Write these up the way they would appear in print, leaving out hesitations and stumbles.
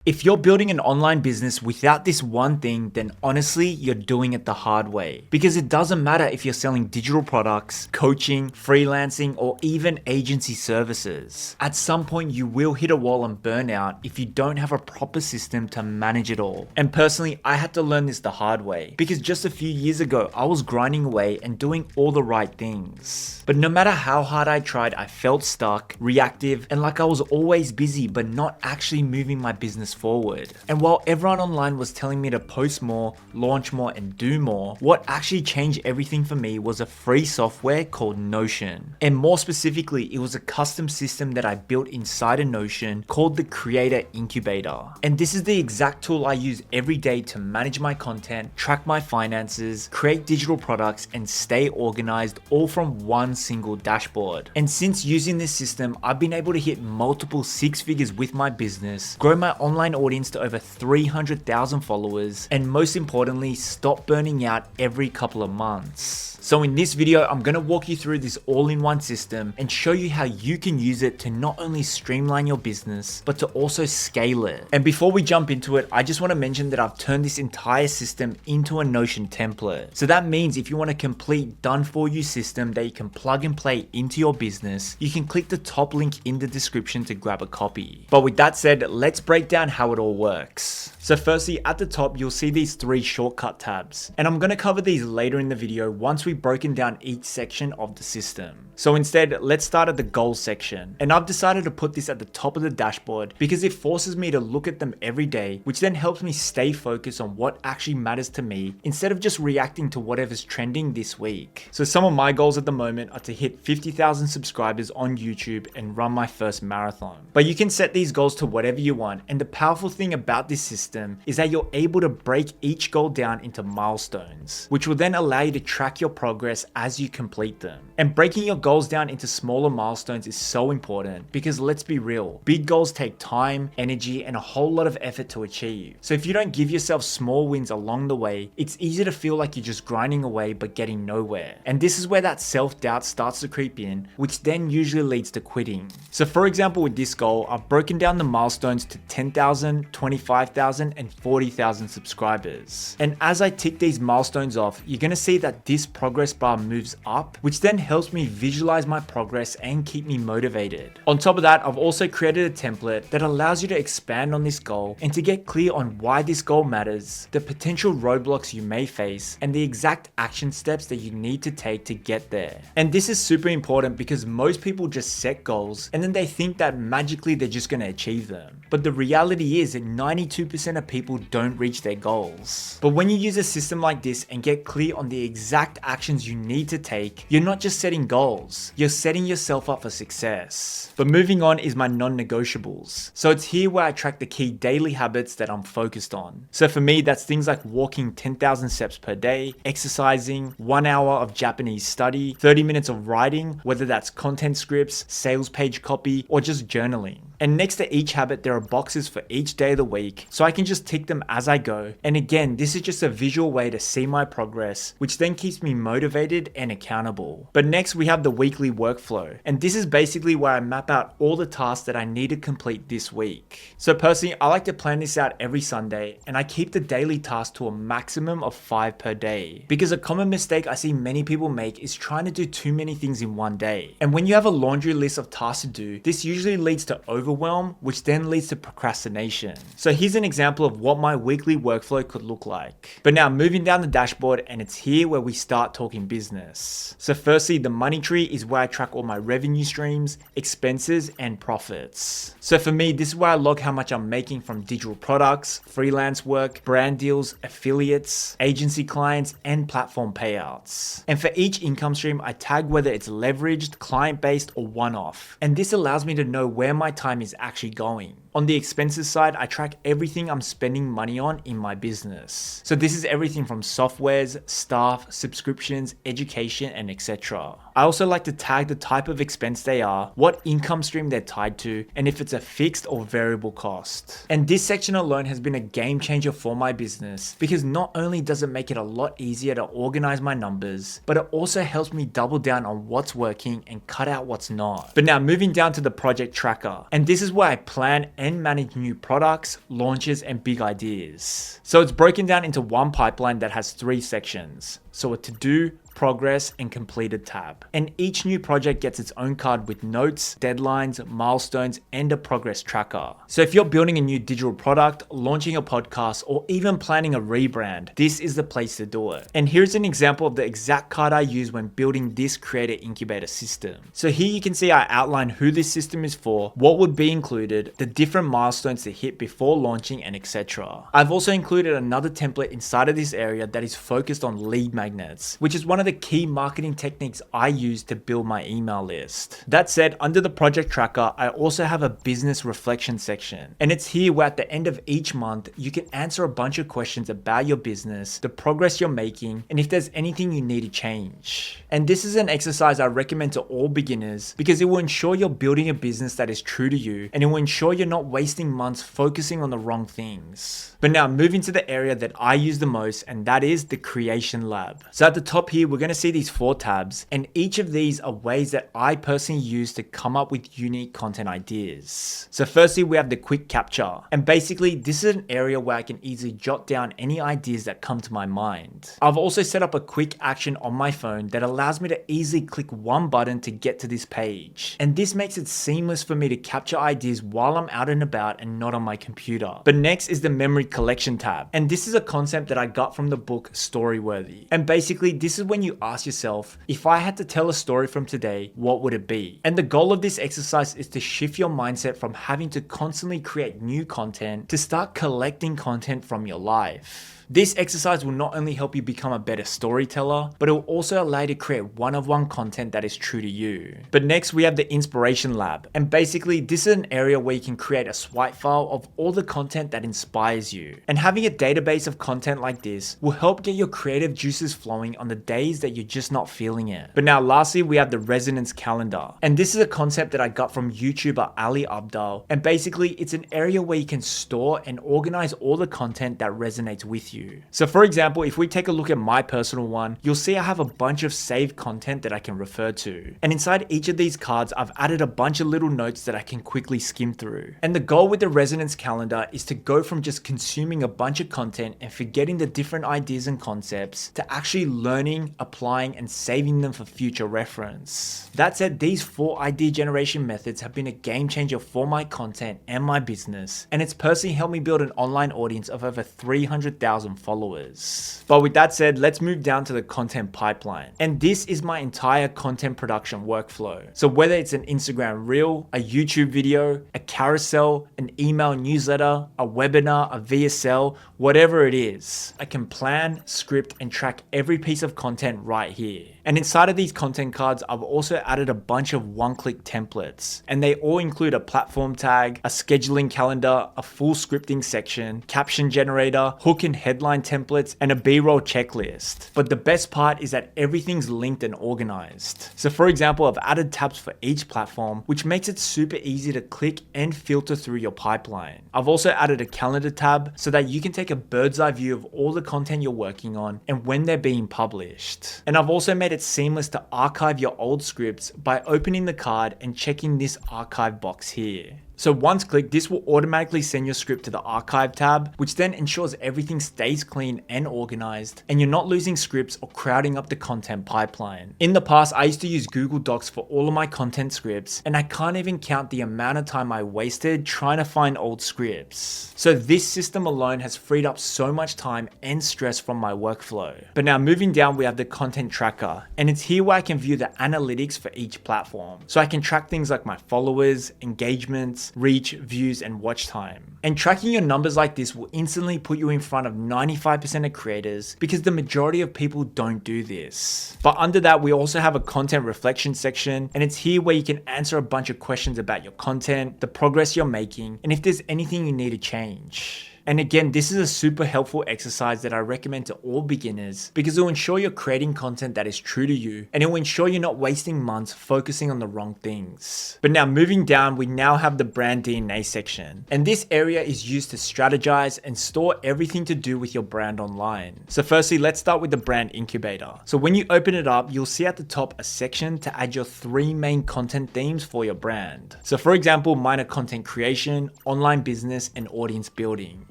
If you're building an online business without this one thing, then honestly, you're doing it the hard way. Because it doesn't matter if you're selling digital products, coaching, freelancing, or even agency services. At some point, you will hit a wall and burn out if you don't have a proper system to manage it all. And personally, I had to learn this the hard way. Because just a few years ago, I was grinding away and doing all the right things. But no matter how hard I tried, I felt stuck, reactive, and like I was always busy, but not actually moving my business forward. And while everyone online was telling me to post more, launch more, and do more, what actually changed everything for me was a free software called Notion. And more specifically, it was a custom system that I built inside a Notion called the Creator Incubator. And this is the exact tool I use every day to manage my content, track my finances, create digital products, and stay organized, all from one single dashboard. And since using this system, I've been able to hit multiple six figures with my business, grow my online audience to over 300,000 followers, and most importantly, stop burning out every couple of months. So in this video, I'm going to walk you through this all-in-one system and show you how you can use it to not only streamline your business, but to also scale it. And before we jump into it, I just want to mention that I've turned this entire system into a Notion template. So that means if you want a complete done-for-you system that you can plug and play into your business, you can click the top link in the description to grab a copy. But with that said, let's break down how it all works. So firstly, at the top, you'll see these three shortcut tabs. And I'm going to cover these later in the video once we've broken down each section of the system. So instead, let's start at the goals section. And I've decided to put this at the top of the dashboard because it forces me to look at them every day, which then helps me stay focused on what actually matters to me instead of just reacting to whatever's trending this week. So some of my goals at the moment are to hit 50,000 subscribers on YouTube and run my first marathon. But you can set these goals to whatever you want. And the powerful thing about this system is that you're able to break each goal down into milestones, which will then allow you to track your progress as you complete them. And breaking your goals down into smaller milestones is so important because let's be real, big goals take time, energy, and a whole lot of effort to achieve. So if you don't give yourself small wins along the way, it's easy to feel like you're just grinding away but getting nowhere. And this is where that self-doubt starts to creep in, which then usually leads to quitting. So for example, with this goal, I've broken down the milestones to 10,000, 25,000, and 40,000 subscribers. And as I tick these milestones off, you're going to see that this progress bar moves up, which then helps me visualize my progress and keep me motivated. On top of that, I've also created a template that allows you to expand on this goal and to get clear on why this goal matters, the potential roadblocks you may face, and the exact action steps that you need to take to get there. And this is super important because most people just set goals and then they think that magically they're just going to achieve them. But the reality is that 92% of people don't reach their goals. But when you use a system like this and get clear on the exact actions you need to take, you're not just setting goals, you're setting yourself up for success. But moving on is my non-negotiables. So it's here where I track the key daily habits that I'm focused on. So for me, that's things like walking 10,000 steps per day, exercising, 1 hour of Japanese study, 30 minutes of writing, whether that's content scripts, sales page copy, or just journaling. And next to each habit, there are boxes for each day of the week, so I can just tick them as I go. And again, this is just a visual way to see my progress, which then keeps me motivated and accountable. But next we have the weekly workflow. And this is basically where I map out all the tasks that I need to complete this week. So personally, I like to plan this out every Sunday, and I keep the daily tasks to a maximum of 5 per day. Because a common mistake I see many people make is trying to do too many things in one day. And when you have a laundry list of tasks to do, this usually leads to overwhelm, which then leads to procrastination. So here's an example of what my weekly workflow could look like. But now moving down the dashboard, and it's here where we start talking business. So firstly, the money tree is where I track all my revenue streams, expenses, and profits. So for me, this is where I log how much I'm making from digital products, freelance work, brand deals, affiliates, agency clients, and platform payouts. And for each income stream, I tag whether it's leveraged, client-based, or one-off. And this allows me to know where my time is actually going. On the expenses side, I track everything I'm spending money on in my business. So this is everything from softwares, staff, subscriptions, education, and etc. I also like to tag the type of expense they are, what income stream they're tied to, and if it's a fixed or variable cost. And this section alone has been a game changer for my business because not only does it make it a lot easier to organize my numbers, but it also helps me double down on what's working and cut out what's not. But now moving down to the project tracker, and this is where I plan and manage new products, launches, and big ideas. So it's broken down into one pipeline that has 3 sections. So a to-do, progress, and completed tab. And each new project gets its own card with notes, deadlines, milestones, and a progress tracker. So if you're building a new digital product, launching a podcast, or even planning a rebrand, this is the place to do it. And here's an example of the exact card I use when building this creator incubator system. So here you can see I outline who this system is for, what would be included, the different milestones to hit before launching, and etc. I've also included another template inside of this area that is focused on lead magnets, which is one of the key marketing techniques I use to build my email list. That said, under the project tracker, I also have a business reflection section. And it's here where at the end of each month, you can answer a bunch of questions about your business, the progress you're making, and if there's anything you need to change. And this is an exercise I recommend to all beginners because it will ensure you're building a business that is true to you, and it will ensure you're not wasting months focusing on the wrong things. But now moving to the area that I use the most, and that is the creation lab. So at the top here, we're going to see these 4 tabs, and each of these are ways that I personally use to come up with unique content ideas. So firstly, we have the quick capture, and basically this is an area where I can easily jot down any ideas that come to my mind. I've also set up a quick action on my phone that allows me to easily click one button to get to this page, and this makes it seamless for me to capture ideas while I'm out and about and not on my computer. But next is the memory collection tab, and this is a concept that I got from the book Storyworthy. And basically this is when you ask yourself, if I had to tell a story from today, what would it be? And the goal of this exercise is to shift your mindset from having to constantly create new content to start collecting content from your life. This exercise will not only help you become a better storyteller, but it will also allow you to create one-of-one content that is true to you. But next we have the inspiration lab, and basically this is an area where you can create a swipe file of all the content that inspires you. And having a database of content like this will help get your creative juices flowing on the days that you're just not feeling it. But now lastly, we have the resonance calendar, and this is a concept that I got from YouTuber Ali Abdaal, and basically it's an area where you can store and organize all the content that resonates with you. So for example, if we take a look at my personal one, you'll see I have a bunch of saved content that I can refer to. And inside each of these cards, I've added a bunch of little notes that I can quickly skim through. And the goal with the resonance calendar is to go from just consuming a bunch of content and forgetting the different ideas and concepts to actually learning, applying, and saving them for future reference. That said, these 4 idea generation methods have been a game changer for my content and my business, and it's personally helped me build an online audience of over 300,000 followers. But with that said, let's move down to the content pipeline. And this is my entire content production workflow. So whether it's an Instagram reel, a YouTube video, a carousel, an email newsletter, a webinar, a VSL, whatever it is, I can plan, script, and track every piece of content right here. And inside of these content cards, I've also added a bunch of one-click templates, and they all include a platform tag, a scheduling calendar, a full scripting section, caption generator, hook and headline templates, and a B-roll checklist. But the best part is that everything's linked and organized. So for example, I've added tabs for each platform, which makes it super easy to click and filter through your pipeline. I've also added a calendar tab so that you can take a bird's eye view of all the content you're working on and when they're being published. And I've also made it seamless to archive your old scripts by opening the card and checking this archive box here. So once clicked, this will automatically send your script to the archive tab, which then ensures everything stays clean and organized, and you're not losing scripts or crowding up the content pipeline. In the past, I used to use Google Docs for all of my content scripts, and I can't even count the amount of time I wasted trying to find old scripts. So this system alone has freed up so much time and stress from my workflow. But now moving down, we have the content tracker, and it's here where I can view the analytics for each platform. So I can track things like my followers, engagements, reach, views, and watch time. And tracking your numbers like this will instantly put you in front of 95% of creators because the majority of people don't do this. But under that, we also have a content reflection section, and it's here where you can answer a bunch of questions about your content, the progress you're making, and if there's anything you need to change. And again, this is a super helpful exercise that I recommend to all beginners because it will ensure you're creating content that is true to you and it will ensure you're not wasting months focusing on the wrong things. But now moving down, we now have the brand DNA section. And this area is used to strategize and store everything to do with your brand online. So firstly, let's start with the brand incubator. So when you open it up, you'll see at the top a section to add your 3 main content themes for your brand. So for example, mine are content creation, online business, and audience building.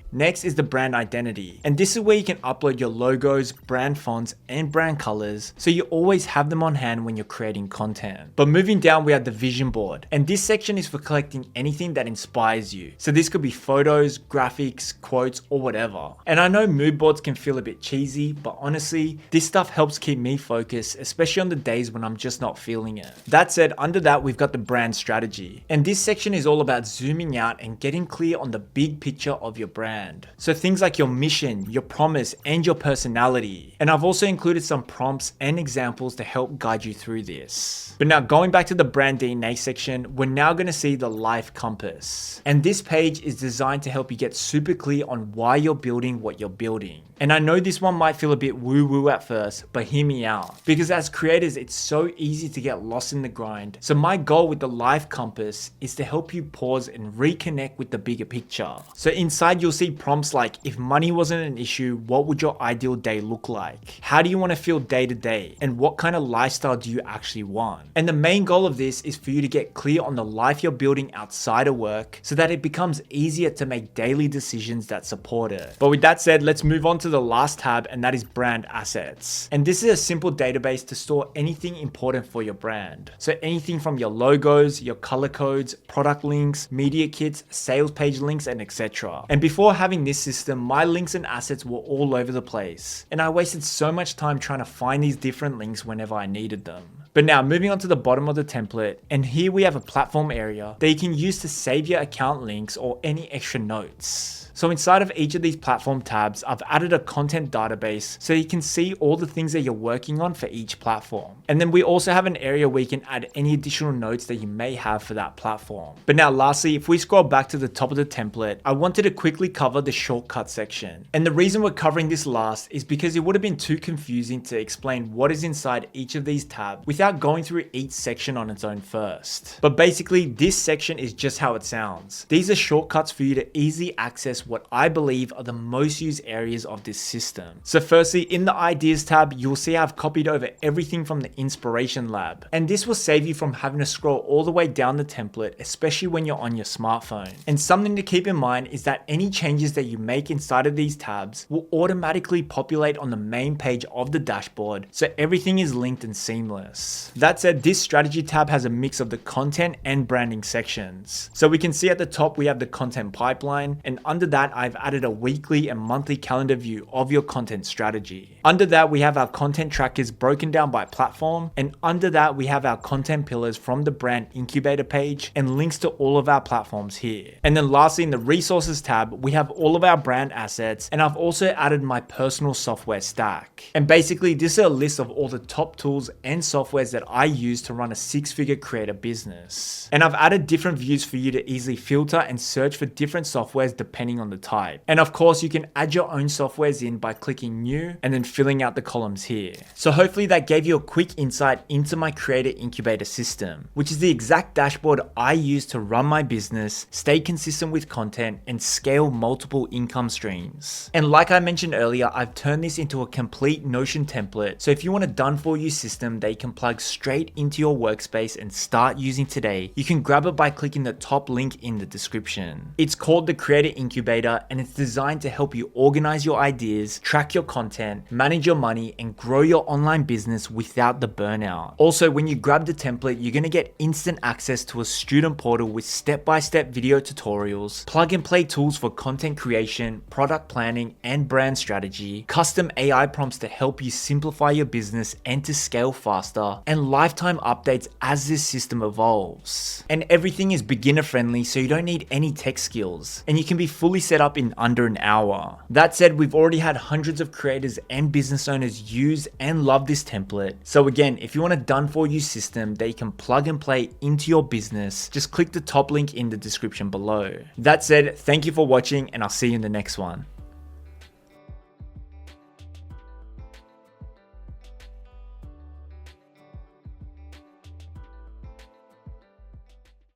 Next is the brand identity. And this is where you can upload your logos, brand fonts, and brand colors so you always have them on hand when you're creating content. But moving down, we have the vision board. And this section is for collecting anything that inspires you. So this could be photos, graphics, quotes, or whatever. And I know mood boards can feel a bit cheesy, but honestly, this stuff helps keep me focused, especially on the days when I'm just not feeling it. That said, under that, we've got the brand strategy. And this section is all about zooming out and getting clear on the big picture of your brand. So things like your mission, your promise, and your personality. And I've also included some prompts and examples to help guide you through this. But now going back to the brand DNA section, we're now going to see the life compass. And this page is designed to help you get super clear on why you're building what you're building. And I know this one might feel a bit woo-woo at first, but hear me out. Because as creators, it's so easy to get lost in the grind. So my goal with the life compass is to help you pause and reconnect with the bigger picture. So inside you'll see prompts like, if money wasn't an issue, what would your ideal day look like? How do you want to feel day to day? And what kind of lifestyle do you actually want? And the main goal of this is for you to get clear on the life you're building outside of work so that it becomes easier to make daily decisions that support it. But with that said, let's move on to the last tab, and that is brand assets. And this is a simple database to store anything important for your brand. So anything from your logos, your color codes, product links, media kits, sales page links, and etc. And before having this system, my links and assets were all over the place. And I wasted so much time trying to find these different links whenever I needed them. But now moving on to the bottom of the template, and here we have a platform area that you can use to save your account links or any extra notes. So inside of each of these platform tabs, I've added a content database so you can see all the things that you're working on for each platform. And then we also have an area where you can add any additional notes that you may have for that platform. But now lastly, if we scroll back to the top of the template, I wanted to quickly cover the shortcut section. And the reason we're covering this last is because it would have been too confusing to explain what is inside each of these tabs without going through each section on its own first. But basically, this section is just how it sounds. These are shortcuts for you to easily access what I believe are the most used areas of this system. So firstly, in the ideas tab, you'll see I've copied over everything from the inspiration lab. And this will save you from having to scroll all the way down the template, especially when you're on your smartphone. And something to keep in mind is that any changes that you make inside of these tabs will automatically populate on the main page of the dashboard, so everything is linked and seamless. That said, this strategy tab has a mix of the content and branding sections. So we can see at the top we have the content pipeline, and under that I've added a weekly and monthly calendar view of your content strategy. Under that we have our content trackers broken down by platform, and under that we have our content pillars from the brand incubator page and links to all of our platforms here. And then lastly, in the resources tab, we have all of our brand assets, and I've also added my personal software stack. And basically this is a list of all the top tools and softwares that I use to run a 6-figure creator business. And I've added different views for you to easily filter and search for different softwares depending on the type. And of course, you can add your own softwares in by clicking new and then filling out the columns here. So hopefully that gave you a quick insight into my creator incubator system, which is the exact dashboard I use to run my business, stay consistent with content, and scale multiple income streams. And like I mentioned earlier, I've turned this into a complete Notion template. So if you want a done for you system that you can plug straight into your workspace and start using today, you can grab it by clicking the top link in the description. It's called the Creator Incubator, and it's designed to help you organize your ideas, track your content, manage your money, and grow your online business without the burnout. Also, when you grab the template, you're going to get instant access to a student portal with step-by-step video tutorials, plug-and-play tools for content creation, product planning, and brand strategy, custom AI prompts to help you simplify your business and to scale faster, and lifetime updates as this system evolves. And everything is beginner friendly, so you don't need any tech skills, and you can be fully be set up in under an hour. That said, we've already had hundreds of creators and business owners use and love this template. So again, if you want a done for you system that you can plug and play into your business, just click the top link in the description below. That said, thank you for watching and I'll see you in the next one.